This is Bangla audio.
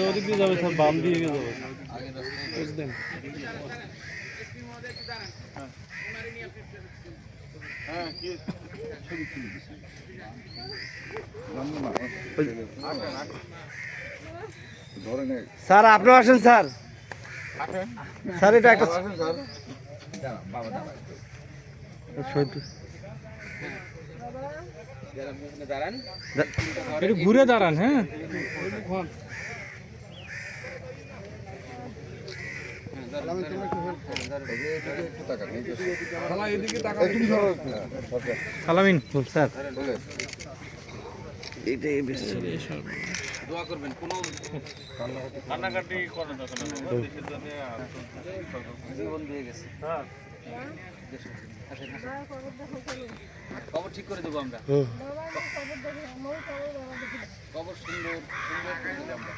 ওদিক দিয়ে যাবে স্যার, বাম দিয়ে যাবে। বুঝলেন? স্যার আপনি আসেন স্যার। স্যার এটা একটা একটু ঘুরে দাঁড়ান। হ্যাঁ, সালামিন স্যার দোয়া করবেন, কোনো কান্নাকাটি করেন না, জীবন দিয়ে গেছে। খবর ঠিক করে দেবো আমরা, খবর সুন্দর সুন্দর করে দেবো আমরা।